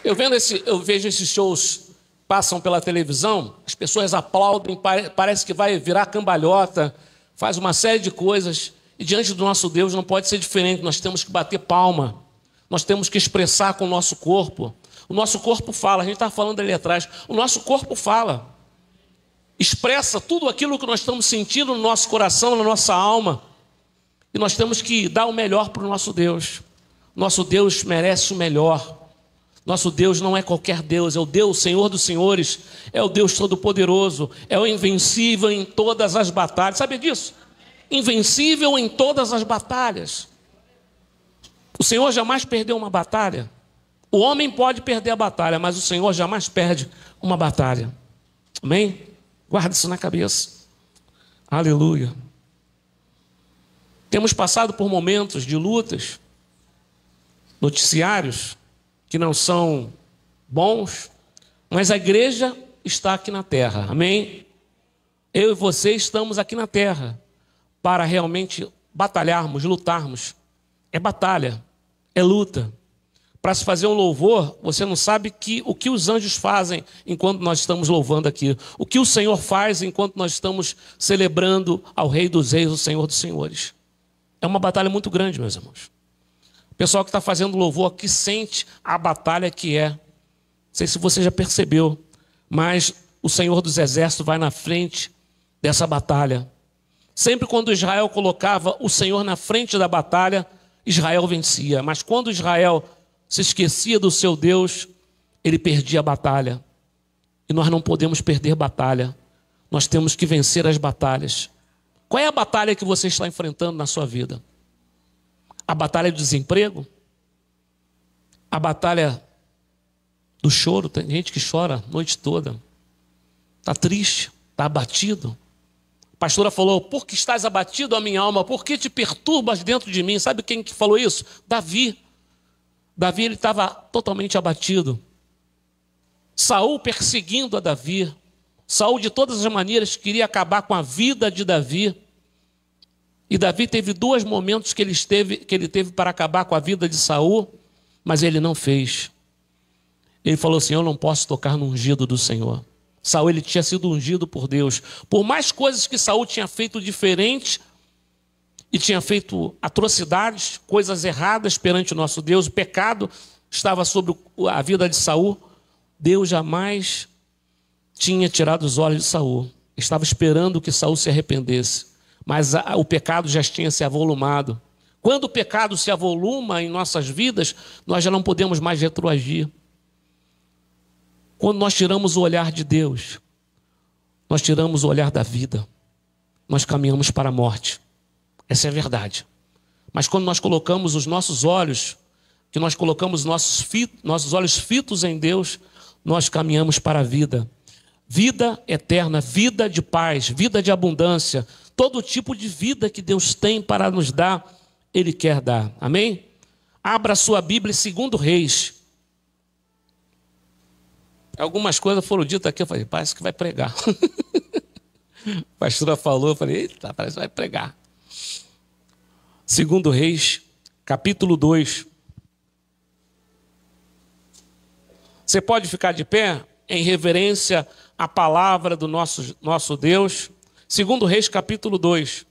Eu vejo esses shows passam pela televisão, as pessoas aplaudem, parece que vai virar cambalhota, faz uma série de coisas, e diante do nosso Deus não pode ser diferente, nós temos que bater palma, nós temos que expressar com o nosso corpo. O nosso corpo fala, a gente estava falando ali atrás, o nosso corpo fala, expressa tudo aquilo que nós estamos sentindo no nosso coração, na nossa alma, e nós temos que dar o melhor para o nosso Deus. Nosso Deus merece o melhor. Nosso Deus não é qualquer Deus, é o Deus, Senhor dos Senhores, é o Deus Todo-Poderoso, é o invencível em todas as batalhas. Sabe disso? Invencível em todas as batalhas. O Senhor jamais perdeu uma batalha. O homem pode perder a batalha, mas o Senhor jamais perde uma batalha. Amém? Guarda isso na cabeça. Aleluia. Temos passado por momentos de lutas, noticiários que não são bons, mas a igreja está aqui na terra, amém? Eu e você estamos aqui na terra para realmente batalharmos, lutarmos. É batalha, é luta. Para se fazer um louvor, você não sabe o que os anjos fazem enquanto nós estamos louvando aqui, o que o Senhor faz enquanto nós estamos celebrando ao Rei dos Reis, o Senhor dos Senhores. É uma batalha muito grande, meus irmãos. O pessoal que está fazendo louvor aqui sente a batalha que é. Não sei se você já percebeu, mas o Senhor dos Exércitos vai na frente dessa batalha. Sempre quando Israel colocava o Senhor na frente da batalha, Israel vencia. Mas quando Israel se esquecia do seu Deus, ele perdia a batalha. E nós não podemos perder batalha. Nós temos que vencer as batalhas. Qual é a batalha que você está enfrentando na sua vida? A batalha do desemprego? A batalha do choro? Tem gente que chora a noite toda. Está triste, está abatido. A pastora falou, por que estás abatido, a minha alma? Por que te perturbas dentro de mim? Sabe quem que falou isso? Davi. Davi, ele estava totalmente abatido. Saul perseguindo a Davi. Saul, de todas as maneiras, queria acabar com a vida de Davi. E Davi teve dois momentos que ele teve para acabar com a vida de Saul, mas ele não fez. Ele falou assim, eu não posso tocar no ungido do Senhor. Saul, ele tinha sido ungido por Deus. Por mais coisas que Saul tinha feito diferente, e tinha feito atrocidades, coisas erradas perante o nosso Deus, o pecado estava sobre a vida de Saul, Deus jamais tinha tirado os olhos de Saul. Estava esperando que Saul se arrependesse. Mas o pecado já tinha se avolumado. Quando o pecado se avoluma em nossas vidas, nós já não podemos mais retroagir. Quando nós tiramos o olhar de Deus, nós tiramos o olhar da vida, nós caminhamos para a morte. Essa é a verdade. Mas quando nós colocamos os nossos olhos, que nós colocamos nossos olhos fitos em Deus, nós caminhamos para a vida. Vida eterna, vida de paz, vida de abundância, todo tipo de vida que Deus tem para nos dar, Ele quer dar. Amém? Abra sua Bíblia em 2 Reis. Algumas coisas foram ditas aqui, eu falei, parece que vai pregar. A pastora falou, eu falei, eita, parece que vai pregar. 2 Reis, capítulo 2. Você pode ficar de pé em reverência à palavra do nosso Deus. 2 Reis, capítulo 2.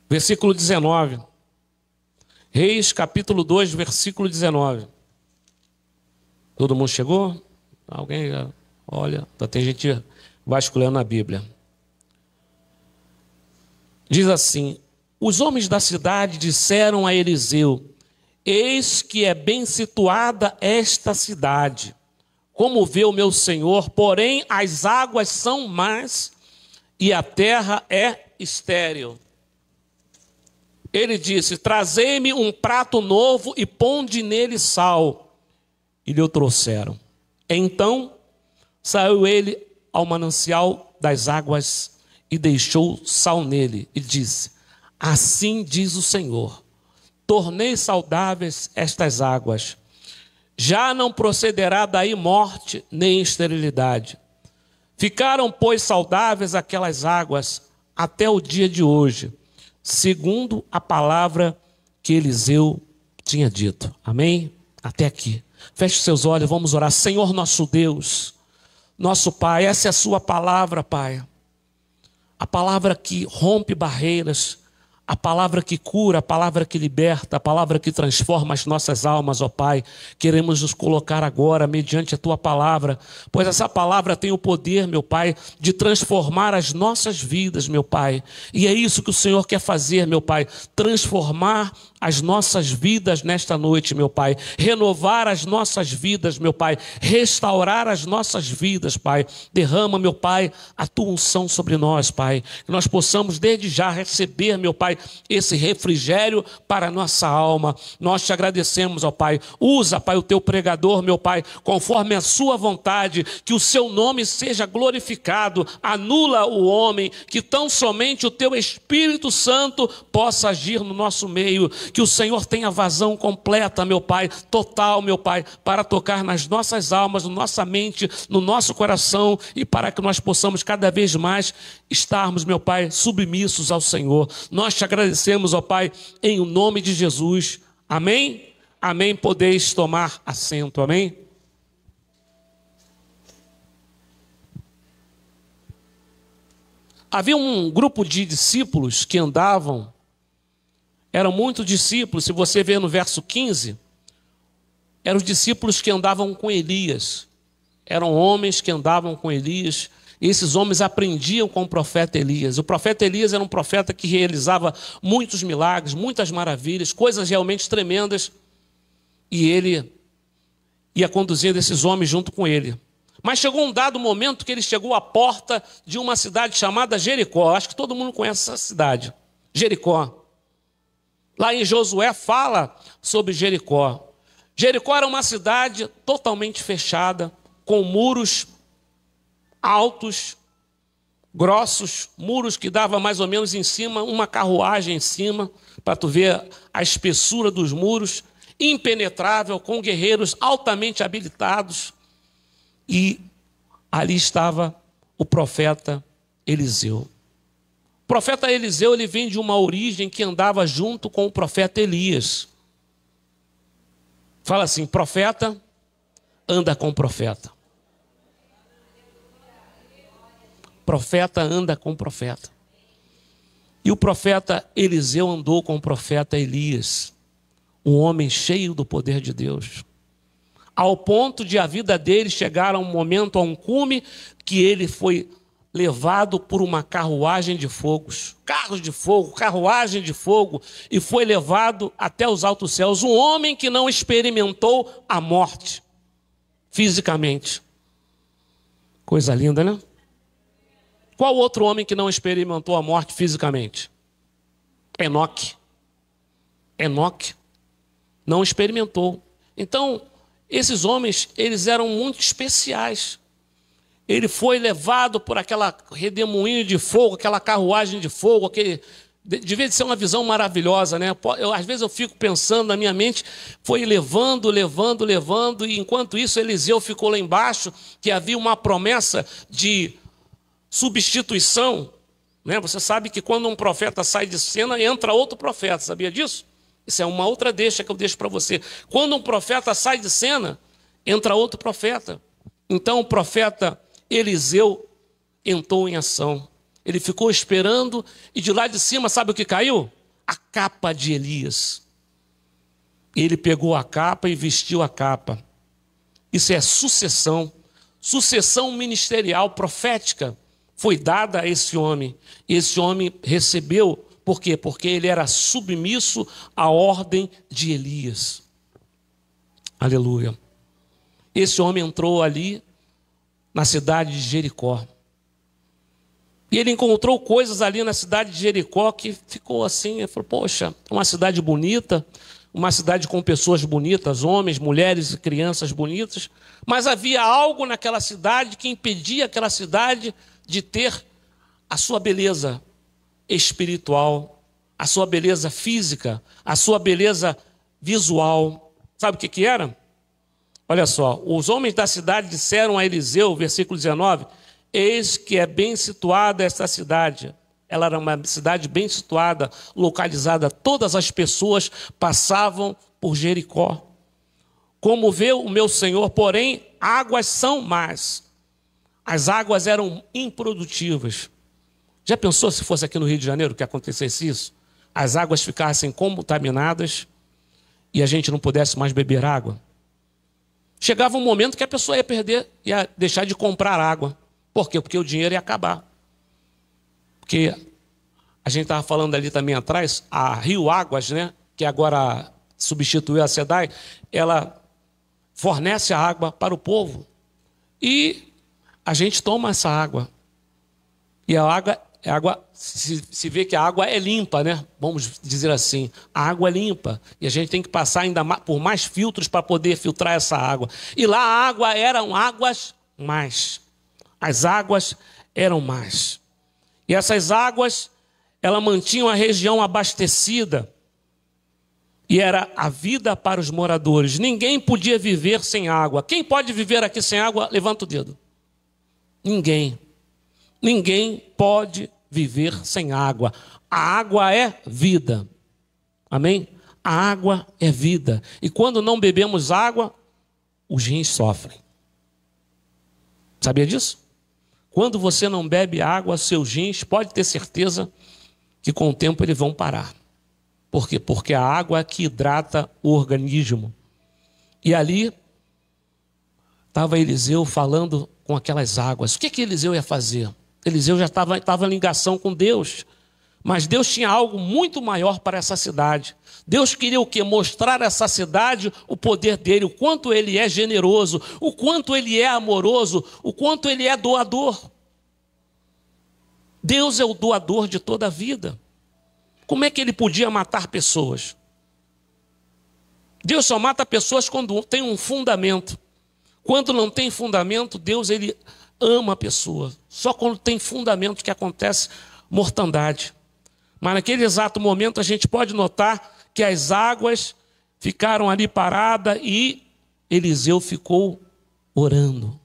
Versículo 19. Reis, capítulo 2, versículo 19. Todo mundo chegou? Alguém já... Olha, tem gente vasculhando a Bíblia. Diz assim, os homens da cidade disseram a Eliseu, eis que é bem situada esta cidade, como vê o meu senhor, porém as águas são más e a terra é estéril. Ele disse, trazei-me um prato novo e ponde nele sal. E lhe o trouxeram. Então saiu ele ao manancial das águas e deixou sal nele e disse, assim diz o Senhor, tornei saudáveis estas águas, já não procederá daí morte nem esterilidade. Ficaram, pois, saudáveis aquelas águas até o dia de hoje. segundo a palavra que Eliseu tinha dito. Amém? Até aqui. Feche seus olhos, vamos orar. Senhor nosso Deus, nosso Pai, essa é a sua palavra, Pai. A palavra que rompe barreiras, a palavra que cura, a palavra que liberta, a palavra que transforma as nossas almas, ó Pai. Queremos nos colocar agora mediante a Tua palavra, pois essa palavra tem o poder, meu Pai, de transformar as nossas vidas, meu Pai. E é isso que o Senhor quer fazer, meu Pai, transformar as nossas vidas nesta noite, meu Pai. Renovar as nossas vidas, meu Pai. Restaurar as nossas vidas, Pai. Derrama, meu Pai, a Tua unção sobre nós, Pai. Que nós possamos desde já receber, meu Pai, esse refrigério para a nossa alma. Nós te agradecemos, ó Pai. Usa, Pai, o Teu pregador, meu Pai, conforme a Sua vontade. Que o Seu nome seja glorificado. Anula o homem. Que tão somente o Teu Espírito Santo possa agir no nosso meio. Que o Senhor tenha vazão completa, meu Pai, total, meu Pai, para tocar nas nossas almas, na nossa mente, no nosso coração, e para que nós possamos cada vez mais estarmos, meu Pai, submissos ao Senhor. Nós te agradecemos, ó Pai, em o nome de Jesus. Amém? Amém. Podeis tomar assento. Amém? Havia um grupo de discípulos que andavam. Eram muitos discípulos, se você ver no verso 15, eram os discípulos que andavam com Elias. Eram homens que andavam com Elias, e esses homens aprendiam com o profeta Elias. O profeta Elias era um profeta que realizava muitos milagres, muitas maravilhas, coisas realmente tremendas, e ele ia conduzindo esses homens junto com ele. Mas chegou um dado momento que ele chegou à porta de uma cidade chamada Jericó. Acho que todo mundo conhece essa cidade, Jericó. Lá em Josué fala sobre Jericó. Jericó era uma cidade totalmente fechada, com muros altos, grossos, muros que davam mais ou menos em cima, uma carruagem em cima, para tu ver a espessura dos muros, impenetrável, com guerreiros altamente habilitados. E ali estava o profeta Eliseu. O profeta Eliseu, ele vem de uma origem que andava junto com o profeta Elias. Fala assim, profeta anda com profeta. Profeta anda com profeta. E o profeta Eliseu andou com o profeta Elias, um homem cheio do poder de Deus. Ao ponto de a vida dele chegar a um momento, a um cume, que ele foi levado por uma carruagem de fogos, carros de fogo, carruagem de fogo, e foi levado até os altos céus. Um homem que não experimentou a morte fisicamente. Coisa linda, né? Qual outro homem que não experimentou a morte fisicamente? Enoque. Enoque não experimentou. Então, esses homens, eles eram muito especiais. Ele foi levado por aquela redemoinho de fogo, aquela carruagem de fogo, devia ser uma visão maravilhosa, né? Às vezes eu fico pensando na minha mente, foi levando, e enquanto isso Eliseu ficou lá embaixo, que havia uma promessa de substituição, né? Você sabe que quando um profeta sai de cena, entra outro profeta, sabia disso? Isso é uma outra deixa que eu deixo para você. Quando um profeta sai de cena, entra outro profeta. Então o profeta Eliseu entrou em ação. Ele ficou esperando e de lá de cima, sabe o que caiu? A capa de Elias. Ele pegou a capa e vestiu a capa. Isso é sucessão. Sucessão ministerial, profética, foi dada a esse homem. Esse homem recebeu, por quê? Porque ele era submisso à ordem de Elias. Aleluia. Esse homem entrou ali na cidade de Jericó. E ele encontrou coisas ali na cidade de Jericó que ficou assim, ele falou, poxa, uma cidade bonita, uma cidade com pessoas bonitas, homens, mulheres e crianças bonitas, mas havia algo naquela cidade que impedia aquela cidade de ter a sua beleza espiritual, a sua beleza física, a sua beleza visual. Sabe o que era? Olha só, os homens da cidade disseram a Eliseu, versículo 19, eis que é bem situada esta cidade, ela era uma cidade bem situada, localizada. Todas as pessoas passavam por Jericó. Como vê o meu Senhor, porém, águas são más. As águas eram improdutivas. Já pensou se fosse aqui no Rio de Janeiro que acontecesse isso? As águas ficassem contaminadas e a gente não pudesse mais beber água? Chegava um momento que a pessoa ia deixar de comprar água. Por quê? Porque o dinheiro ia acabar. Porque a gente estava falando ali também atrás, a Rio Águas, né, que agora substituiu a SEDAI, ela fornece a água para o povo. E a gente toma essa água. E a água se vê que a água é limpa, né? Vamos dizer assim. A água é limpa. E a gente tem que passar ainda por mais filtros para poder filtrar essa água. E lá a água eram águas más. As águas eram más. E essas águas, elas mantinham a região abastecida. E era a vida para os moradores. Ninguém podia viver sem água. Quem pode viver aqui sem água? Levanta o dedo. Ninguém. Ninguém pode viver sem água. A água é vida. Amém? A água é vida. E quando não bebemos água, os rins sofrem. Sabia disso? Quando você não bebe água, seus rins, pode ter certeza que com o tempo eles vão parar. Por quê? Porque a água é que hidrata o organismo. E ali estava Eliseu falando com aquelas águas. O que Eliseu ia fazer? Eliseu já estava em ligação com Deus. Mas Deus tinha algo muito maior para essa cidade. Deus queria o quê? Mostrar a essa cidade o poder dele, o quanto ele é generoso, o quanto ele é amoroso, o quanto ele é doador. Deus é o doador de toda a vida. Como é que ele podia matar pessoas? Deus só mata pessoas quando tem um fundamento. Quando não tem fundamento, Deus ele ama a pessoa. Só quando tem fundamento que acontece mortandade. Mas naquele exato momento a gente pode notar que as águas ficaram ali paradas e Eliseu ficou orando.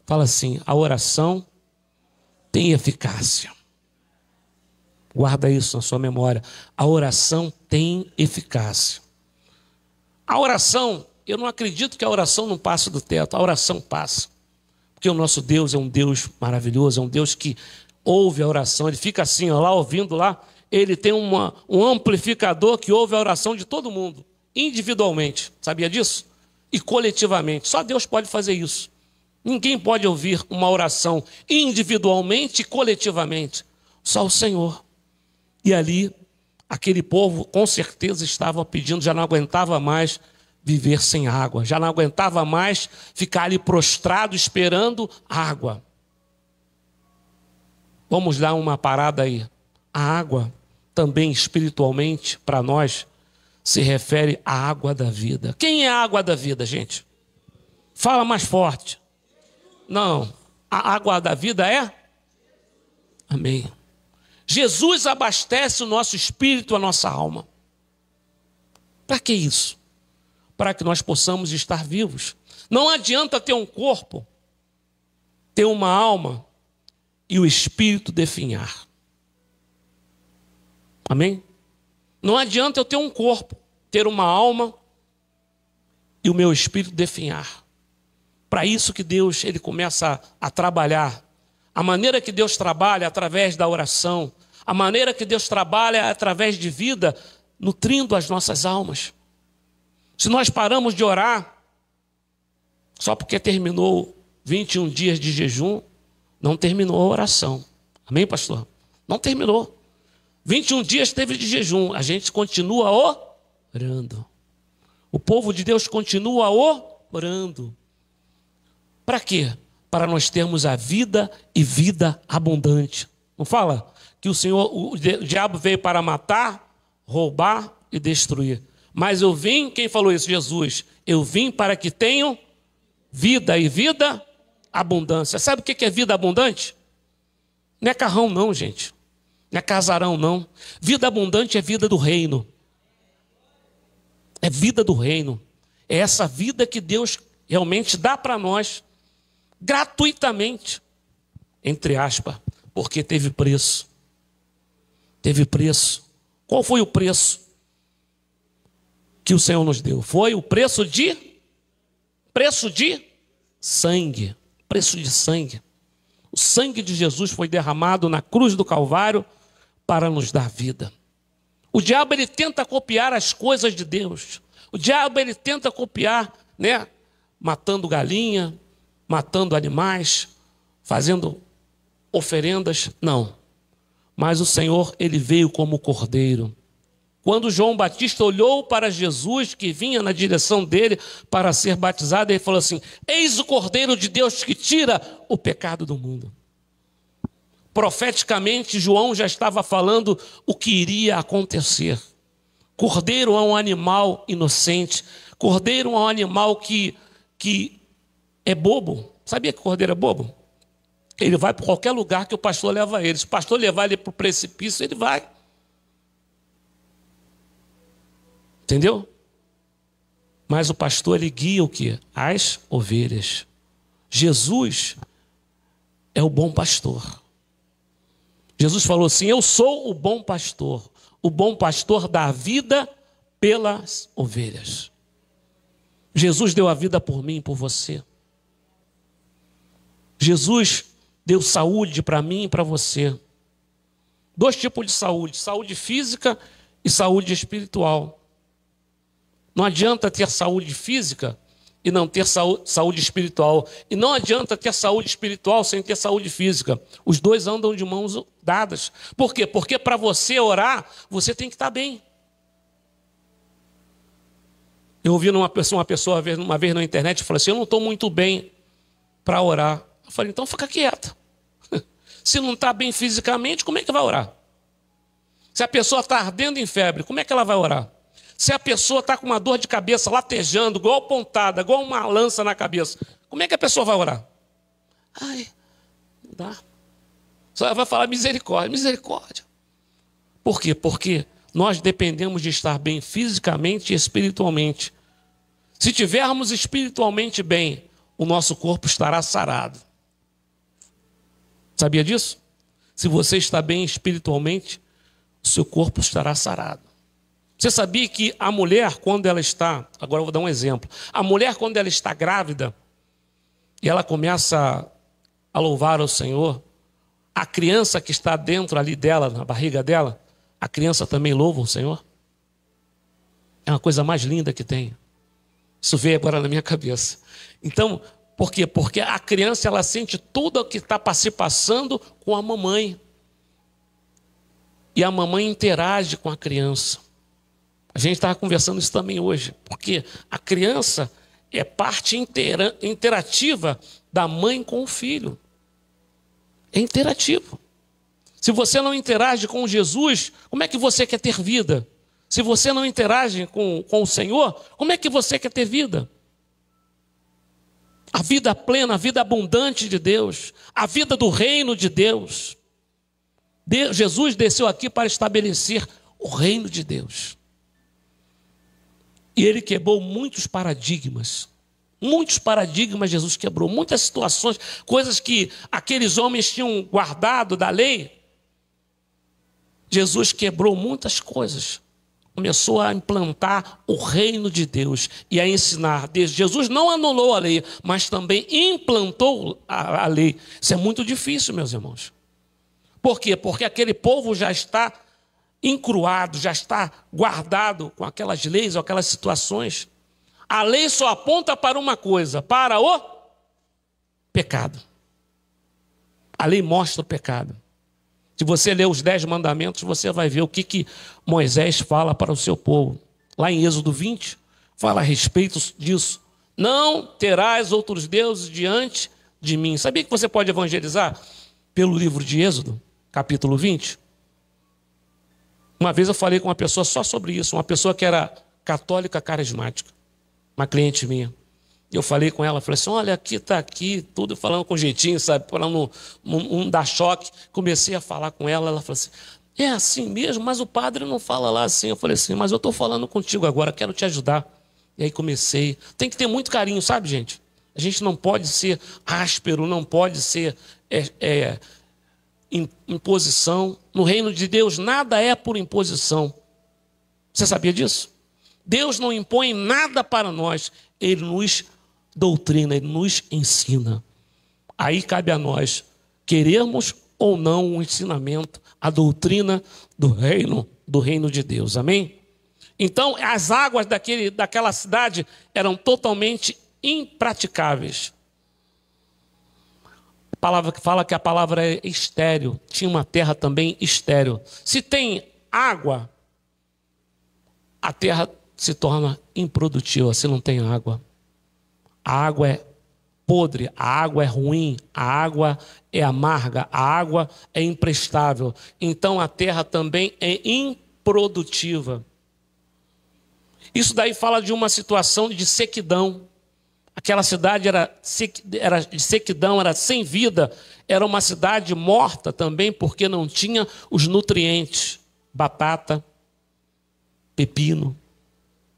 Fala assim, a oração tem eficácia. Guarda isso na sua memória. A oração tem eficácia. A oração, eu não acredito que a oração não passe do teto. A oração passa. Porque o nosso Deus é um Deus maravilhoso, é um Deus que ouve a oração. Ele fica assim, ó, lá ouvindo lá. Ele tem um amplificador que ouve a oração de todo mundo, individualmente. Sabia disso? E coletivamente. Só Deus pode fazer isso. Ninguém pode ouvir uma oração individualmente e coletivamente. Só o Senhor. E ali, aquele povo com certeza estava pedindo, já não aguentava mais viver sem água. Já não aguentava mais ficar ali prostrado esperando água. Vamos dar uma parada aí. A água também espiritualmente para nós se refere à água da vida. Quem é a água da vida, gente? Fala mais forte. Não, a água da vida é? Amém. Jesus abastece o nosso espírito, a nossa alma. Para que isso? Para que nós possamos estar vivos. Não adianta ter um corpo, ter uma alma e o espírito definhar. Amém? Não adianta eu ter um corpo, ter uma alma e o meu espírito definhar. Para isso que Deus ele começa a trabalhar. A maneira que Deus trabalha através da oração, a maneira que Deus trabalha através de vida, nutrindo as nossas almas. Se nós paramos de orar, só porque terminou 21 dias de jejum, não terminou a oração. Amém, pastor? Não terminou. 21 dias teve de jejum, a gente continua orando. O povo de Deus continua orando. Para quê? Para nós termos a vida e vida abundante. Não fala que o diabo veio para matar, roubar e destruir. Mas eu vim, quem falou isso? Jesus. Eu vim para que tenham vida e vida abundância. Sabe o que é vida abundante? Não é carrão não, gente. Não é casarão não. Vida abundante é vida do reino. É vida do reino. É essa vida que Deus realmente dá para nós gratuitamente, entre aspas, porque teve preço. Teve preço. Qual foi o preço que o Senhor nos deu? Foi o preço de sangue. Preço de sangue. O sangue de Jesus foi derramado na cruz do Calvário para nos dar vida. O diabo, ele tenta copiar as coisas de Deus. O diabo, ele tenta copiar, né? Matando galinha, matando animais, fazendo oferendas. Não. Mas o Senhor, ele veio como cordeiro. Quando João Batista olhou para Jesus, que vinha na direção dele para ser batizado, ele falou assim: eis o Cordeiro de Deus que tira o pecado do mundo. Profeticamente, João já estava falando o que iria acontecer. Cordeiro é um animal inocente. Cordeiro é um animal que é bobo. Sabia que cordeiro é bobo? Ele vai para qualquer lugar que o pastor leva ele. Se o pastor levar ele para o precipício, ele vai. Entendeu? Mas o pastor, ele guia o quê? As ovelhas. Jesus é o bom pastor. Jesus falou assim: eu sou o bom pastor. O bom pastor dá a vida pelas ovelhas. Jesus deu a vida por mim e por você. Jesus deu saúde para mim e para você. 2 tipos de saúde: saúde física e saúde espiritual. Não adianta ter saúde física e não ter saúde espiritual. E não adianta ter saúde espiritual sem ter saúde física. Os dois andam de mãos dadas. Por quê? Porque para você orar, você tem que estar bem. Eu ouvi uma pessoa uma vez na internet e falou assim: eu não estou muito bem para orar. Eu falei: então fica quieta. Se não está bem fisicamente, como é que vai orar? Se a pessoa está ardendo em febre, como é que ela vai orar? Se a pessoa está com uma dor de cabeça, latejando, igual pontada, igual uma lança na cabeça, como é que a pessoa vai orar? Ai, não dá. Só vai falar misericórdia, misericórdia. Por quê? Porque nós dependemos de estar bem fisicamente e espiritualmente. Se tivermos espiritualmente bem, o nosso corpo estará sarado. Sabia disso? Se você está bem espiritualmente, o seu corpo estará sarado. Você sabia que a mulher, quando ela está... Agora eu vou dar um exemplo. A mulher, quando ela está grávida, e ela começa a louvar ao Senhor, a criança que está dentro ali dela, na barriga dela, a criança também louva o Senhor? É uma coisa mais linda que tem. Isso veio agora na minha cabeça. Então, por quê? Porque a criança, ela sente tudo o que está se passando com a mamãe. E a mamãe interage com a criança. A gente estava conversando isso também hoje. Porque a criança é parte interativa da mãe com o filho. É interativo. Se você não interage com Jesus, como é que você quer ter vida? Se você não interage com o Senhor, como é que você quer ter vida? A vida plena, a vida abundante de Deus, a vida do reino de Deus. Jesus desceu aqui para estabelecer o reino de Deus. E ele quebrou muitos paradigmas. Muitos paradigmas Jesus quebrou. Muitas situações, coisas que aqueles homens tinham guardado da lei. Jesus quebrou muitas coisas. Começou a implantar o reino de Deus e a ensinar. Jesus não anulou a lei, mas também implantou a lei. Isso é muito difícil, meus irmãos. Por quê? Porque aquele povo já está encruado, já está guardado com aquelas leis ou aquelas situações. A lei só aponta para uma coisa, para o pecado. A lei mostra o pecado. Se você ler os 10 mandamentos, você vai ver o que Moisés fala para o seu povo. Lá em Êxodo 20, fala a respeito disso. Não terás outros deuses diante de mim. Sabia que você pode evangelizar pelo livro de Êxodo, capítulo 20? Uma vez eu falei com uma pessoa só sobre isso, uma pessoa que era católica carismática, uma cliente minha. Eu falei com ela, falei assim: olha, aqui está aqui, tudo falando com jeitinho, sabe, para não dar choque. Comecei a falar com ela, ela falou assim: é assim mesmo, mas o padre não fala lá assim. Eu falei assim: mas eu estou falando contigo agora, quero te ajudar. E aí comecei. Tem que ter muito carinho, sabe, gente? A gente não pode ser áspero, não pode ser imposição. No reino de Deus, nada é por imposição. Você sabia disso? Deus não impõe nada para nós. Ele nos doutrina, Ele nos ensina. Aí cabe a nós querermos ou não o ensinamento, a doutrina do reino de Deus. Amém? Então, as águas daquela cidade eram totalmente impraticáveis. A palavra que fala que a palavra é estéril. Tinha uma terra também estéril. Se tem água, a terra se torna improdutiva se não tem água. A água é podre, a água é ruim, a água é amarga, a água é imprestável. Então a terra também é improdutiva. Isso daí fala de uma situação de sequidão. Aquela cidade era de sequidão, era sem vida, era uma cidade morta também porque não tinha os nutrientes. Batata, pepino.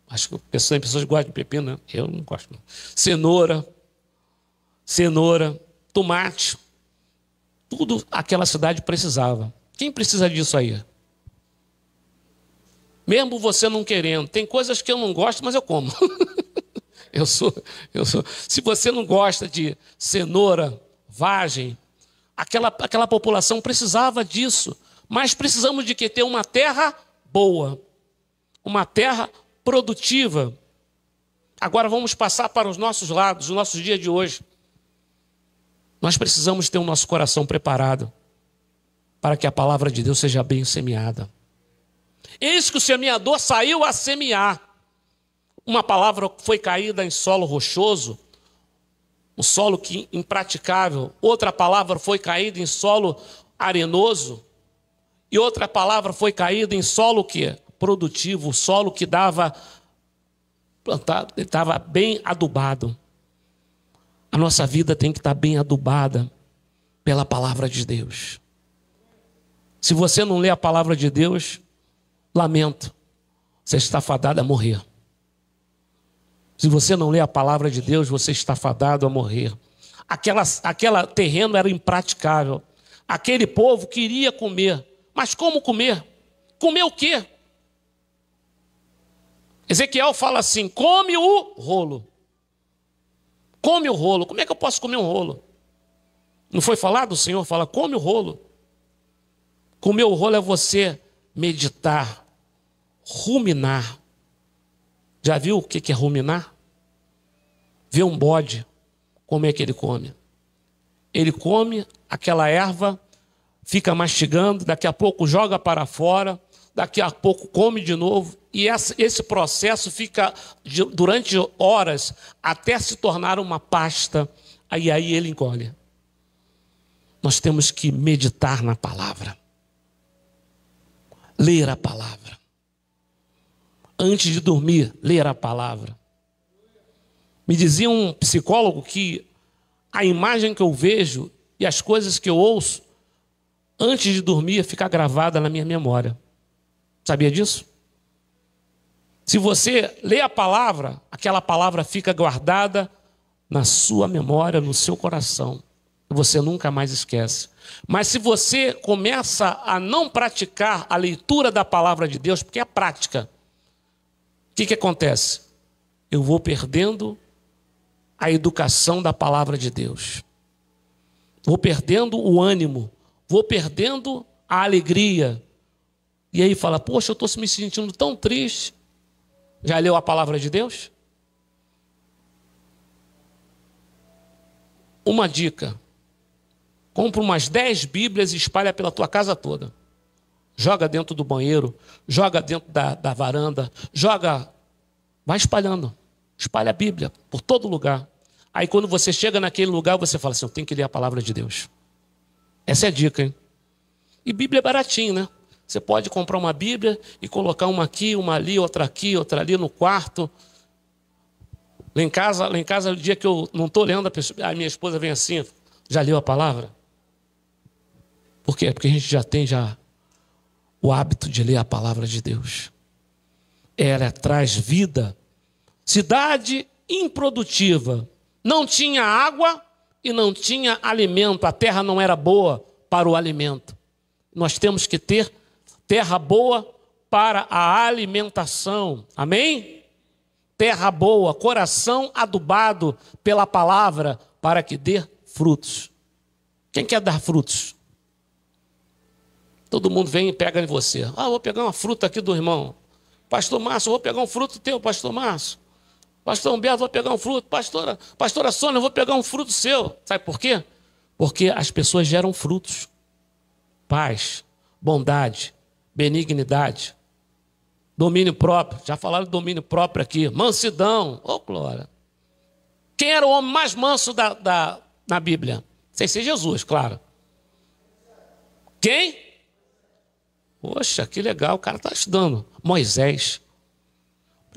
Acho que tem pessoas que gostam de pepino, né? Eu não gosto. Não. Cenoura, tomate. Tudo aquela cidade precisava. Quem precisa disso aí? Mesmo você não querendo. Tem coisas que eu não gosto, mas eu como. Eu sou. Se você não gosta de cenoura, vagem, aquela população precisava disso. Mas precisamos de que ter uma terra boa, uma terra produtiva. Agora vamos passar para os nossos lados, os nossos dias de hoje. Nós precisamos ter o nosso coração preparado para que a palavra de Deus seja bem semeada. Eis que o semeador saiu a semear. Uma palavra foi caída em solo rochoso, um solo impraticável. Outra palavra foi caída em solo arenoso. E outra palavra foi caída em solo produtivo, solo que estava bem adubado. A nossa vida tem que estar bem adubada pela palavra de Deus. Se você não lê a palavra de Deus, lamento, você está fadado a morrer. Se você não lê a palavra de Deus, você está fadado a morrer. Aquele terreno era impraticável. Aquele povo queria comer. Mas como comer? Comer o quê? Ezequiel fala assim, come o rolo. Come o rolo. Como é que eu posso comer um rolo? Não foi falado? O Senhor fala, come o rolo. Comer o rolo é você meditar, ruminar. Já viu o que é ruminar? Vê um bode, como é que ele come? Ele come aquela erva, fica mastigando, daqui a pouco joga para fora, daqui a pouco come de novo, e esse processo fica durante horas até se tornar uma pasta, aí ele engole. Nós temos que meditar na palavra, ler a palavra. Antes de dormir, ler a palavra. Me dizia um psicólogo que a imagem que eu vejo e as coisas que eu ouço, antes de dormir, fica gravada na minha memória. Sabia disso? Se você lê a palavra, aquela palavra fica guardada na sua memória, no seu coração. Você nunca mais esquece. Mas se você começa a não praticar a leitura da palavra de Deus, porque é prática, o que acontece? Eu vou perdendo a educação da palavra de Deus. Vou perdendo o ânimo. Vou perdendo a alegria. E aí fala, poxa, eu estou me sentindo tão triste. Já leu a palavra de Deus? Uma dica. Compra umas 10 Bíblias e espalha pela tua casa toda. Joga dentro do banheiro, joga dentro da varanda, vai espalhando. Espalha a Bíblia por todo lugar. Aí quando você chega naquele lugar, você fala assim, eu tenho que ler a palavra de Deus. Essa é a dica, hein? E Bíblia é baratinho, né? Você pode comprar uma Bíblia e colocar uma aqui, uma ali, outra aqui, outra ali no quarto. Lá em casa, o dia que eu não estou lendo, a minha esposa vem assim, já leu a palavra? Por quê? Porque a gente já tem o hábito de ler a palavra de Deus. Ela traz vida. Cidade improdutiva. Não tinha água e não tinha alimento. A terra não era boa para o alimento. Nós temos que ter terra boa para a alimentação. Amém? Terra boa, coração adubado pela palavra para que dê frutos. Quem quer dar frutos? Todo mundo vem e pega em você. Vou pegar uma fruta aqui do irmão. Pastor Márcio, vou pegar um fruto teu, pastor Márcio. Pastor Humberto, vou pegar um fruto. Pastora Sônia, vou pegar um fruto seu. Sabe por quê? Porque as pessoas geram frutos. Paz, bondade, benignidade, domínio próprio. Já falaram de domínio próprio aqui. Mansidão. Glória. Quem era o homem mais manso na Bíblia? Sem ser Jesus, claro. Quem? Poxa, que legal, o cara está estudando. Moisés.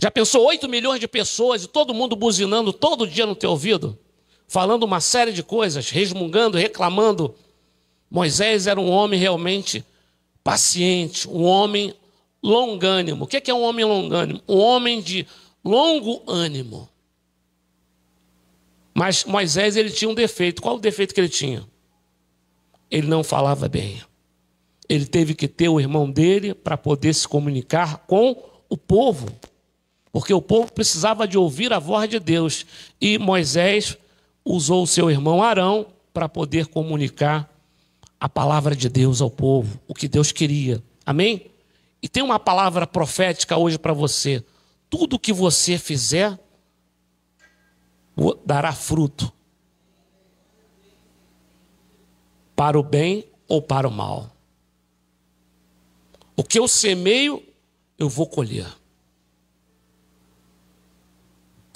Já pensou 8 milhões de pessoas e todo mundo buzinando todo dia no teu ouvido? Falando uma série de coisas, resmungando, reclamando. Moisés era um homem realmente paciente, um homem longânimo. O que é um homem longânimo? Um homem de longo ânimo. Mas Moisés, ele tinha um defeito. Qual o defeito que ele tinha? Ele não falava bem. Ele teve que ter o irmão dele para poder se comunicar com o povo. Porque o povo precisava de ouvir a voz de Deus. E Moisés usou o seu irmão Arão para poder comunicar a palavra de Deus ao povo, o que Deus queria. Amém? E tem uma palavra profética hoje para você. Tudo que você fizer dará fruto. Para o bem ou para o mal. O que eu semeio, eu vou colher.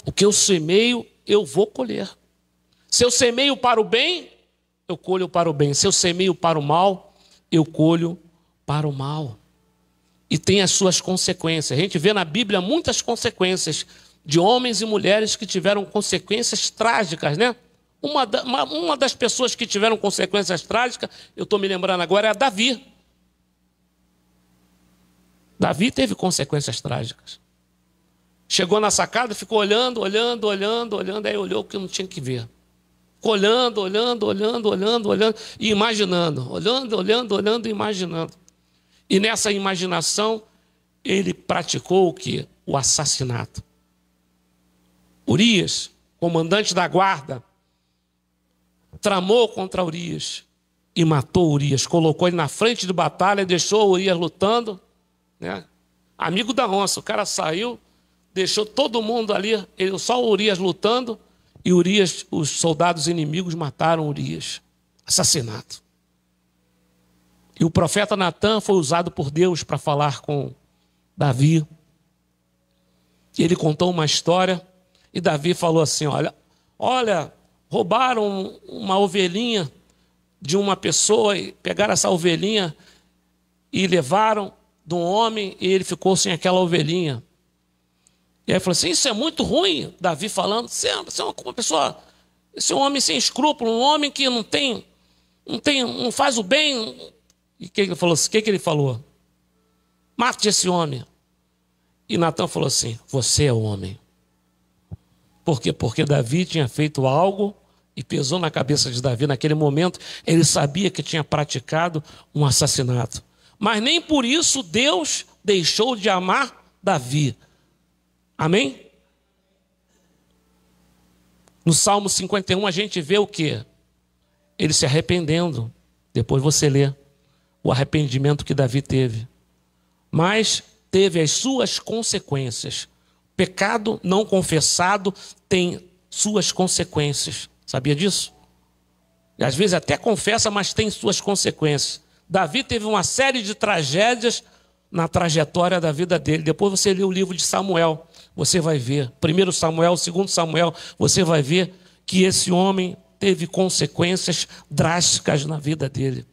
O que eu semeio, eu vou colher. Se eu semeio para o bem, eu colho para o bem. Se eu semeio para o mal, eu colho para o mal. E tem as suas consequências. A gente vê na Bíblia muitas consequências de homens e mulheres que tiveram consequências trágicas, né? Uma das pessoas que tiveram consequências trágicas, eu estou me lembrando agora, é Davi. Davi teve consequências trágicas. Chegou na sacada, ficou olhando, aí olhou o que não tinha que ver. Ficou olhando, e imaginando. Olhando e imaginando. E nessa imaginação, ele praticou o quê? O assassinato. Urias, comandante da guarda, tramou contra Urias e matou Urias. Colocou ele na frente de batalha, deixou Urias lutando, né? Amigo da onça, o cara saiu, deixou todo mundo ali, só Urias lutando, e Urias, os soldados inimigos mataram Urias. Assassinato. E o profeta Natã foi usado por Deus para falar com Davi. E ele contou uma história, e Davi falou assim, olha, roubaram uma ovelhinha de uma pessoa, e pegaram essa ovelhinha e levaram de um homem, e ele ficou sem aquela ovelhinha. E aí falou assim, isso é muito ruim, Davi falando, você é uma pessoa, esse é um homem sem escrúpulo, um homem que não faz o bem. E o que ele falou? Que ele falou? Mate esse homem. E Natã falou assim, você é o homem. Por quê? Porque Davi tinha feito algo e pesou na cabeça de Davi naquele momento. Ele sabia que tinha praticado um assassinato. Mas nem por isso Deus deixou de amar Davi. Amém? No Salmo 51 a gente vê o quê? Ele se arrependendo. Depois você lê o arrependimento que Davi teve. Mas teve as suas consequências. Pecado não confessado tem suas consequências. Sabia disso? E às vezes até confessa, mas tem suas consequências. Davi teve uma série de tragédias na trajetória da vida dele. Depois você lê o livro de Samuel, você vai ver. 1 Samuel, 2 Samuel, você vai ver que esse homem teve consequências drásticas na vida dele.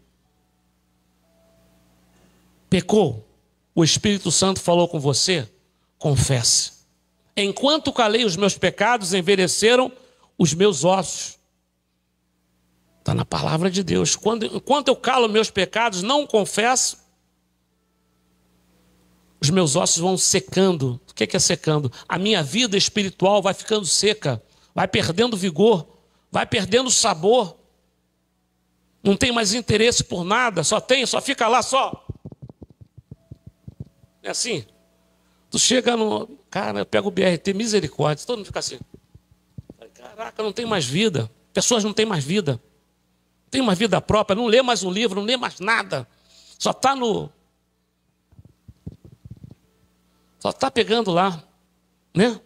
Pecou? O Espírito Santo falou com você? Confesse. Enquanto calei os meus pecados, envelheceram os meus ossos. Está na palavra de Deus. Enquanto eu calo meus pecados, não confesso, os meus ossos vão secando. O que é secando? A minha vida espiritual vai ficando seca, vai perdendo vigor, vai perdendo sabor. não tem mais interesse por nada, só fica lá só. É assim. Tu chega no... Cara, eu pego o BRT, misericórdia, todo mundo fica assim. Caraca, não tem mais vida. Pessoas não têm mais vida. Não tem uma vida própria, não lê mais um livro, não lê mais nada. Só está pegando lá, né?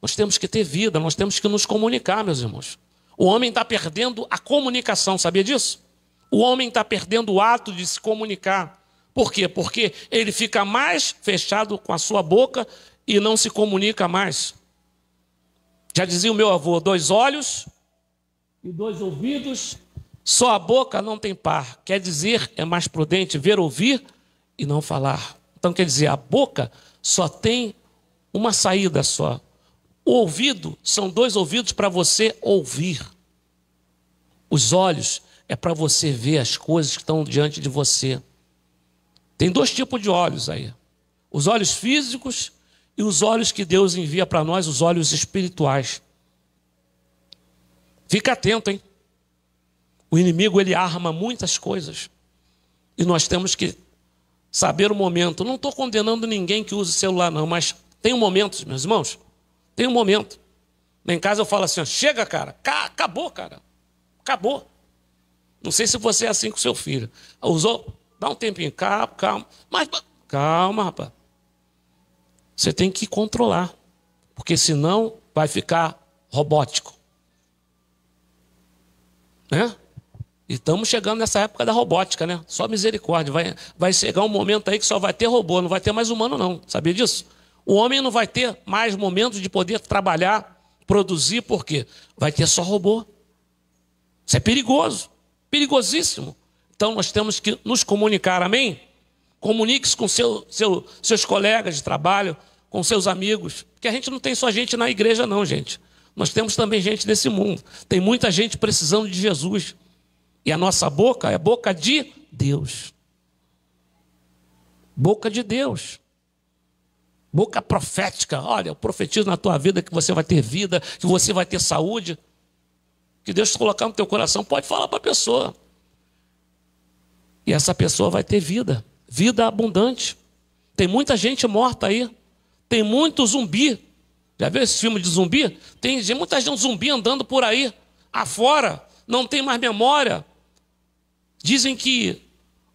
Nós temos que ter vida, nós temos que nos comunicar, meus irmãos. O homem está perdendo a comunicação, sabia disso? O homem está perdendo o ato de se comunicar. Por quê? Porque ele fica mais fechado com a sua boca e não se comunica mais. Já dizia o meu avô, 2 olhos e 2 ouvidos, só a boca não tem par. Quer dizer, é mais prudente ver, ouvir e não falar. Então quer dizer, a boca só tem uma saída só. O ouvido são 2 ouvidos para você ouvir. Os olhos é para você ver as coisas que estão diante de você. Tem 2 tipos de olhos aí. Os olhos físicos e os olhos que Deus envia para nós, os olhos espirituais. Fica atento, hein? O inimigo, ele arma muitas coisas. E nós temos que saber o momento. Não estou condenando ninguém que use celular, não, mas tem um momento, meus irmãos. Tem um momento. Lá em casa eu falo assim, ó, chega, cara. Acabou, cara. Acabou. Não sei se você é assim com seu filho. Usou, dá um tempinho, calma. Mas, calma, rapaz. Você tem que controlar. Porque senão vai ficar robótico. Né? E estamos chegando nessa época da robótica, né? Só misericórdia. Vai chegar um momento aí que só vai ter robô, não vai ter mais humano, não. Sabia disso? O homem não vai ter mais momentos de poder trabalhar, produzir, por quê? Vai ter só robô. Isso é perigoso, perigosíssimo. Então nós temos que nos comunicar, amém? Comunique-se com seus colegas de trabalho, com seus amigos. Porque a gente não tem só gente na igreja, não, gente. Nós temos também gente desse mundo. Tem muita gente precisando de Jesus. E a nossa boca é boca de Deus. Boca de Deus. Boca profética. Olha, eu profetizo na tua vida que você vai ter vida, que você vai ter saúde. Que Deus colocar no teu coração, pode falar para a pessoa. E essa pessoa vai ter vida. Vida abundante. Tem muita gente morta aí. Tem muito zumbi. Já viu esse filme de zumbi? Tem muita gente zumbi andando por aí, afora, não tem mais memória. Dizem que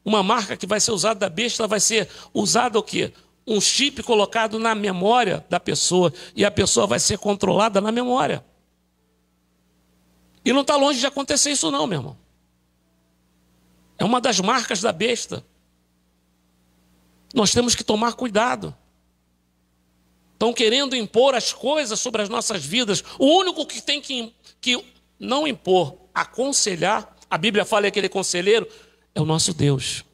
uma marca que vai ser usada da besta vai ser usada o quê? Um chip colocado na memória da pessoa e a pessoa vai ser controlada na memória. E não está longe de acontecer isso não, meu irmão. É uma das marcas da besta. Nós temos que tomar cuidado. Estão querendo impor as coisas sobre as nossas vidas. O único que tem que não impor, aconselhar, a Bíblia fala que aquele conselheiro é o nosso Deus.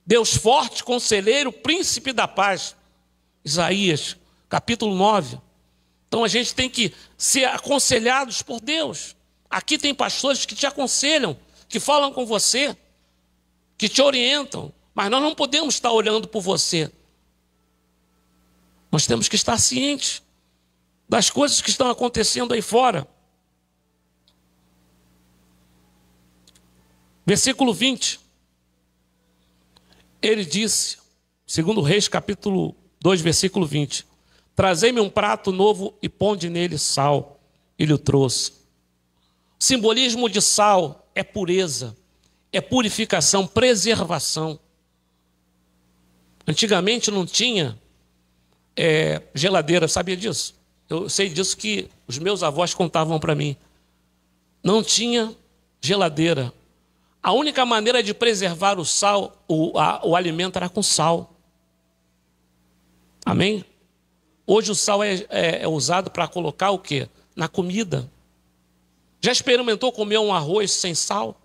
Deus forte, conselheiro, príncipe da paz. Isaías, capítulo 9. Então a gente tem que ser aconselhados por Deus. Aqui tem pastores que te aconselham, que falam com você, que te orientam. Mas nós não podemos estar olhando por você. Nós temos que estar cientes das coisas que estão acontecendo aí fora. Versículo 20. Ele disse, segundo Reis, capítulo 2, versículo 20. Trazei-me um prato novo e ponde nele sal. Ele o trouxe. O simbolismo de sal é pureza, é purificação, preservação. Antigamente não tinha geladeira, sabia disso? Eu sei disso que os meus avós contavam para mim. Não tinha geladeira. A única maneira de preservar o sal, o alimento era com sal. Amém? Hoje o sal é usado para colocar o quê? Na comida. Já experimentou comer um arroz sem sal?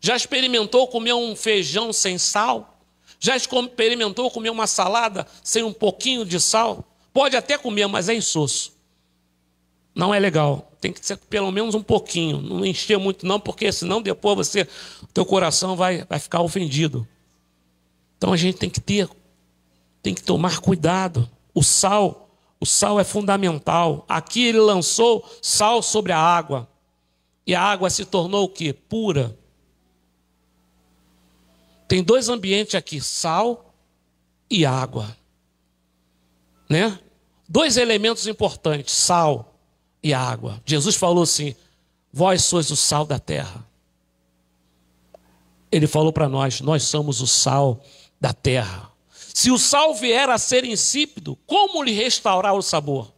Já experimentou comer um feijão sem sal? Já experimentou comer uma salada sem um pouquinho de sal? Pode até comer, mas é insosso. Não é legal. Tem que ser pelo menos um pouquinho. Não encher muito não, porque senão depois teu coração vai ficar ofendido. Então a gente tem que tomar cuidado. O sal é fundamental. Aqui ele lançou sal sobre a água. E a água se tornou o quê? Pura. Tem dois ambientes aqui, sal e água, né? Dois elementos importantes, sal e água. Jesus falou assim: vós sois o sal da terra. Ele falou para nós: nós somos o sal da terra. Se o sal vier a ser insípido, como lhe restaurar o sabor?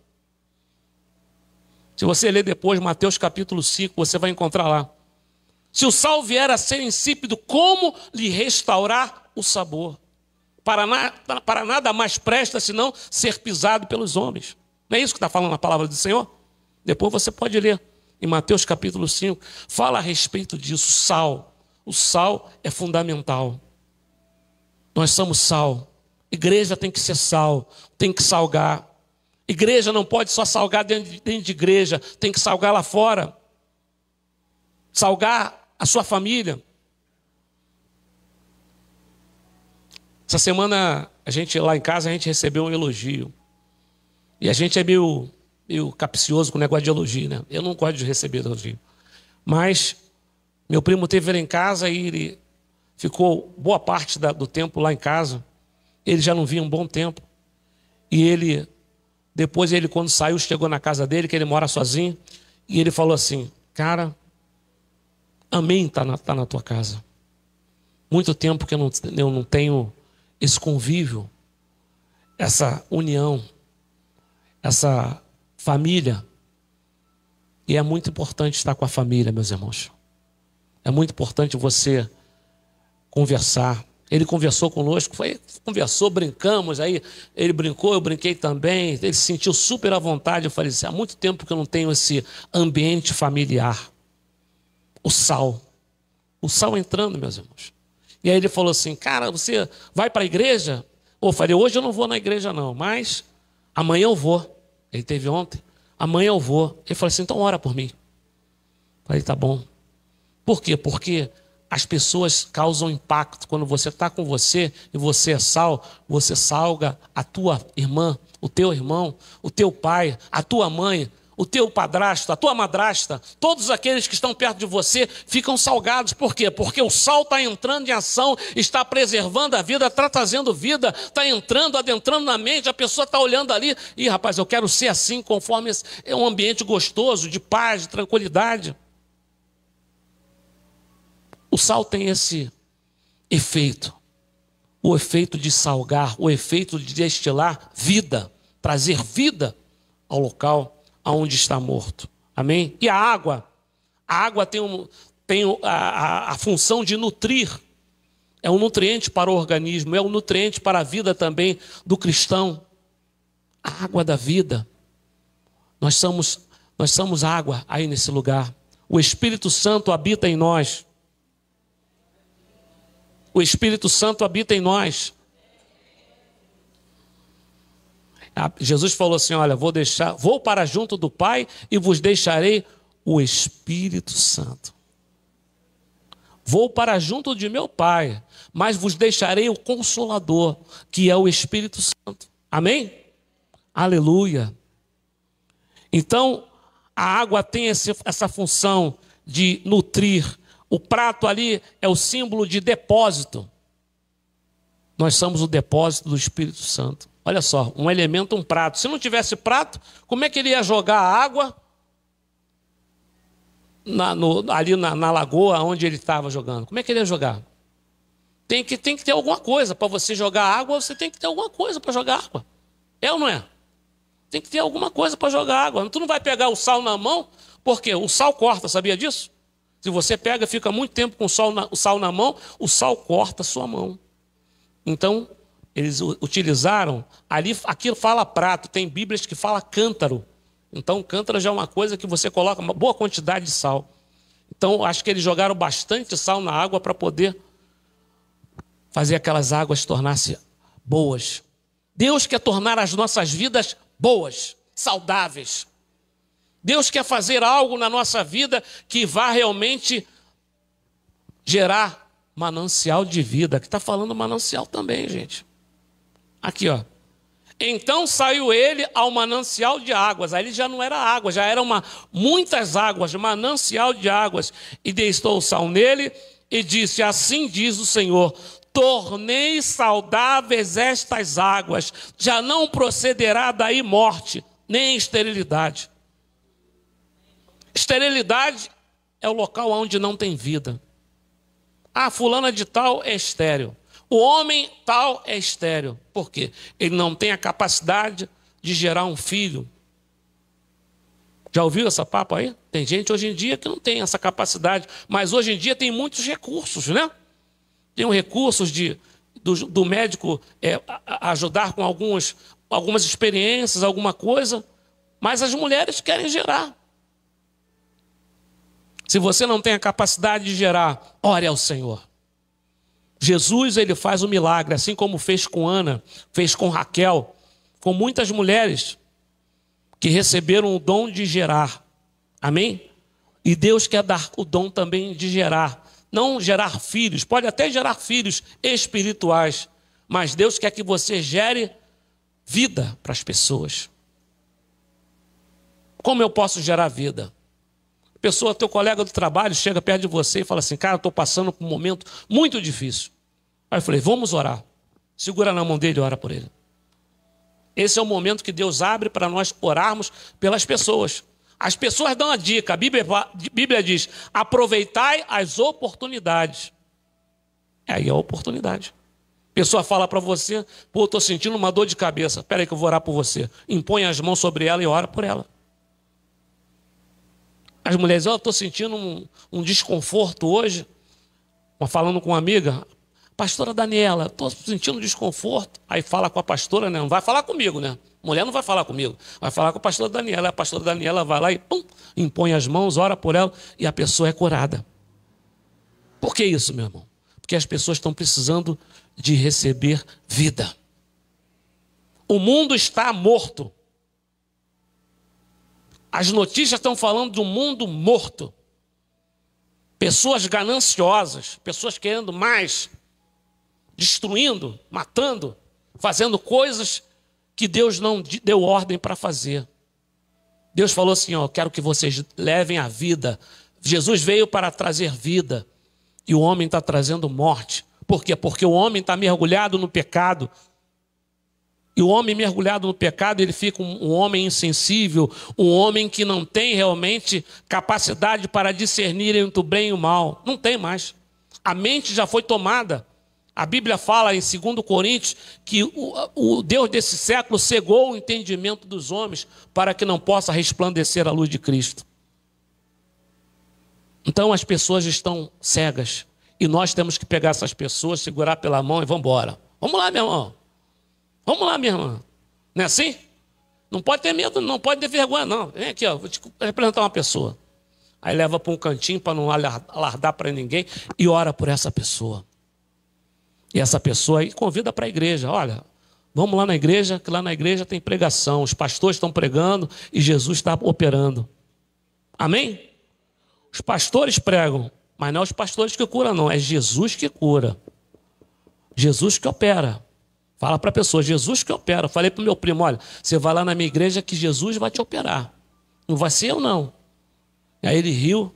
Se você ler depois Mateus capítulo 5, você vai encontrar lá. Se o sal vier a ser insípido, como lhe restaurar o sabor? Para nada mais presta senão ser pisado pelos homens. Não é isso que está falando a palavra do Senhor? Depois você pode ler em Mateus capítulo 5. Fala a respeito disso, sal. O sal é fundamental. Nós somos sal. Igreja tem que ser sal, tem que salgar. Igreja não pode só salgar dentro de igreja, tem que salgar lá fora. Salgar a sua família. Essa semana, lá em casa, a gente recebeu um elogio. E a gente é meio capcioso com o negócio de elogio, né? Eu não gosto de receber elogio. Mas meu primo teve ele em casa e ele ficou boa parte do tempo lá em casa. Ele já não vinha um bom tempo. E depois quando saiu, chegou na casa dele, que ele mora sozinho. E ele falou assim: cara, amém estar na tua casa. Muito tempo que eu não tenho esse convívio, essa união, essa família. E é muito importante estar com a família, meus irmãos. É muito importante você conversar. Ele conversou conosco, conversou, brincamos, aí ele brincou, eu brinquei também, ele se sentiu super à vontade. Eu falei assim: há muito tempo que eu não tenho esse ambiente familiar. O sal entrando, meus irmãos. E aí ele falou assim: cara, você vai para a igreja? Eu falei: hoje eu não vou na igreja não, mas amanhã eu vou. Ele teve ontem, amanhã eu vou. Ele falou assim: então ora por mim. Eu falei: tá bom. Por quê? Porque as pessoas causam impacto. Quando você está com você e você é sal, você salga a tua irmã, o teu irmão, o teu pai, a tua mãe, o teu padrasto, a tua madrasta. Todos aqueles que estão perto de você ficam salgados. Por quê? Porque o sal está entrando em ação, está preservando a vida, está trazendo vida, está entrando, adentrando na mente. A pessoa está olhando ali: ih, rapaz, eu quero ser assim, conforme é um ambiente gostoso, de paz, de tranquilidade. O sal tem esse efeito, o efeito de salgar, o efeito de destilar vida, trazer vida ao local onde está morto. Amém? E a água tem a função de nutrir. É um nutriente para o organismo, é um nutriente para a vida também do cristão. A água da vida. Nós somos água aí nesse lugar. O Espírito Santo habita em nós. O Espírito Santo habita em nós. Jesus falou assim: olha, vou para junto do Pai e vos deixarei o Espírito Santo. Vou para junto de meu Pai, mas vos deixarei o Consolador, que é o Espírito Santo. Amém? Aleluia. Então, a água tem essa função de nutrir. O prato ali é o símbolo de depósito. Nós somos o depósito do Espírito Santo. Olha só, um elemento, um prato. Se não tivesse prato, como é que ele ia jogar a água ali na lagoa onde ele estava jogando? Como é que ele ia jogar? Tem que ter alguma coisa. Para você jogar água, você tem que ter alguma coisa para jogar água. É ou não é? Tem que ter alguma coisa para jogar água. Tu não vai pegar o sal na mão, porque o sal corta, sabia disso? Se você pega, fica muito tempo com o sal na mão, o sal corta a sua mão. Então, eles utilizaram, aquilo fala prato, tem bíblias que fala cântaro. Então, cântaro já é uma coisa que você coloca uma boa quantidade de sal. Então, acho que eles jogaram bastante sal na água para poder fazer aquelas águas tornar-se boas. Deus quer tornar as nossas vidas boas, saudáveis. Deus quer fazer algo na nossa vida que vá realmente gerar manancial de vida. Aqui está falando manancial também, gente. Aqui, ó. Então saiu ele ao manancial de águas. Aí ele já não era água, já eram muitas águas, manancial de águas. E destou o sal nele e disse: assim diz o Senhor, tornei saudáveis estas águas, já não procederá daí morte, nem esterilidade. Esterilidade é o local onde não tem vida. Ah, fulana de tal é estéril. O homem tal é estéril. Por quê? Ele não tem a capacidade de gerar um filho. Já ouviu essa papo aí? Tem gente hoje em dia que não tem essa capacidade, mas hoje em dia tem muitos recursos, né? Tem recursos do médico ajudar com algumas experiências, alguma coisa, mas as mulheres querem gerar. Se você não tem a capacidade de gerar, ore ao Senhor. Jesus, ele faz o milagre, assim como fez com Ana, fez com Raquel, com muitas mulheres que receberam o dom de gerar. Amém? E Deus quer dar o dom também de gerar. Não gerar filhos, pode até gerar filhos espirituais, mas Deus quer que você gere vida para as pessoas. Como eu posso gerar vida? Pessoa, teu colega do trabalho chega perto de você e fala assim, cara, eu estou passando por um momento muito difícil. Aí eu falei, vamos orar. Segura na mão dele e ora por ele. Esse é o momento que Deus abre para nós orarmos pelas pessoas. As pessoas dão a dica, a Bíblia diz, aproveitai as oportunidades. Aí é a oportunidade. A pessoa fala para você, pô, estou sentindo uma dor de cabeça. Espera aí que eu vou orar por você. Impõe as mãos sobre ela e ora por ela. As mulheres dizem, eu estou sentindo um desconforto hoje. Falando com uma amiga, pastora Daniela, estou sentindo desconforto. Aí fala com a pastora, né? Não vai falar comigo, né? Mulher não vai falar comigo, vai falar com a pastora Daniela. A pastora Daniela vai lá e impõe as mãos, ora por ela e a pessoa é curada. Por que isso, meu irmão? Porque as pessoas estão precisando de receber vida. O mundo está morto. As notícias estão falando de um mundo morto. Pessoas gananciosas, pessoas querendo mais, destruindo, matando, fazendo coisas que Deus não deu ordem para fazer. Deus falou assim, ó, quero que vocês levem a vida. Jesus veio para trazer vida e o homem está trazendo morte. Por quê? Porque o homem está mergulhado no pecado. E o homem mergulhado no pecado, ele fica um homem insensível, um homem que não tem realmente capacidade para discernir entre o bem e o mal. Não tem mais. A mente já foi tomada. A Bíblia fala em 2 Coríntios que o Deus desse século cegou o entendimento dos homens para que não possa resplandecer a luz de Cristo. Então as pessoas estão cegas. E nós temos que pegar essas pessoas, segurar pela mão e vamos embora. Vamos lá, meu irmão. Vamos lá, minha irmã. Não é assim? Não pode ter medo, não pode ter vergonha, não. Vem aqui, ó, vou te representar uma pessoa. Aí leva para um cantinho para não alardar para ninguém e ora por essa pessoa. E essa pessoa aí convida para a igreja. Olha, vamos lá na igreja, que lá na igreja tem pregação. Os pastores estão pregando e Jesus está operando. Amém? Os pastores pregam, mas não é os pastores que curam, não. É Jesus que cura. Jesus que opera. Fala para a pessoa, Jesus que opera. Eu falei para o meu primo, olha, você vai lá na minha igreja que Jesus vai te operar. Não vai ser eu, não. E aí ele riu,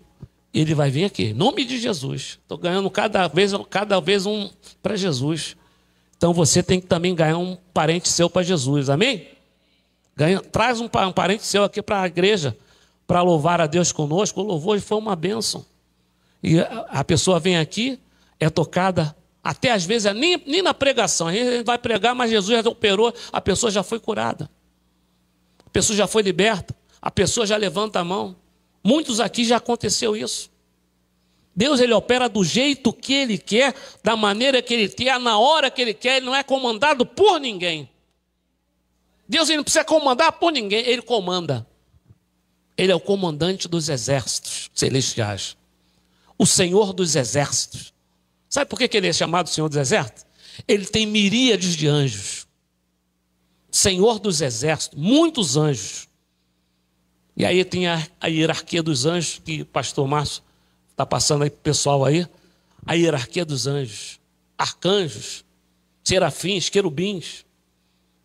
e ele vai vir aqui. Em nome de Jesus. Estou ganhando cada vez um para Jesus. Então você tem que também ganhar um parente seu para Jesus. Amém? Traz um parente seu aqui para a igreja, para louvar a Deus conosco. O louvor foi uma bênção. E a pessoa vem aqui, é tocada. Até às vezes, nem na pregação, a gente vai pregar, mas Jesus já operou, a pessoa já foi curada. A pessoa já foi liberta, a pessoa já levanta a mão. Muitos aqui já aconteceu isso. Deus, ele opera do jeito que ele quer, da maneira que ele quer, na hora que ele quer, ele não é comandado por ninguém. Deus, ele não precisa comandar por ninguém, ele comanda. Ele é o comandante dos exércitos celestiais. O Senhor dos exércitos. Sabe por que ele é chamado Senhor dos Exércitos? Ele tem miríades de anjos. Senhor dos Exércitos, muitos anjos. E aí tem a hierarquia dos anjos, que o pastor Márcio está passando aí para o pessoal aí. A hierarquia dos anjos. Arcanjos, serafins, querubins.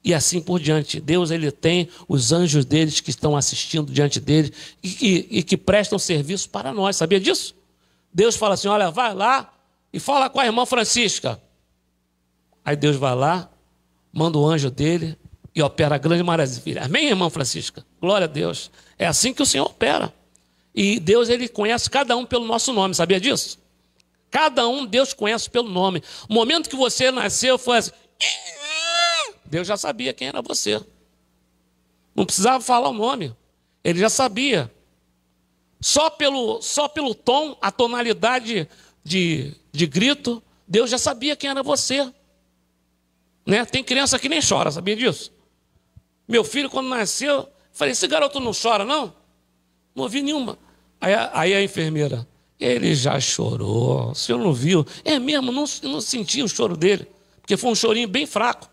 E assim por diante. Deus, ele tem os anjos deles que estão assistindo diante dele e que prestam serviço para nós. Sabia disso? Deus fala assim, olha, vai lá, e fala com a irmã Francisca. Aí Deus vai lá, manda o anjo dele e opera a grande maravilha. Amém, irmã Francisca? Glória a Deus. É assim que o Senhor opera. E Deus, ele conhece cada um pelo nosso nome, sabia disso? Cada um Deus conhece pelo nome. O momento que você nasceu, foi assim, Deus já sabia quem era você. Não precisava falar o nome. Ele já sabia. Só pelo tom, a tonalidade de grito, Deus já sabia quem era você. Né? Tem criança que nem chora, sabia disso? Meu filho, quando nasceu, falei, esse garoto não chora, não? Não ouvi nenhuma. Aí a enfermeira, ele já chorou, o senhor não viu? É mesmo, não senti o choro dele, porque foi um chorinho bem fraco.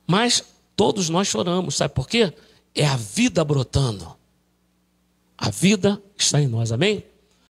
Mas todos nós choramos, sabe por quê? É a vida brotando. A vida está em nós, amém?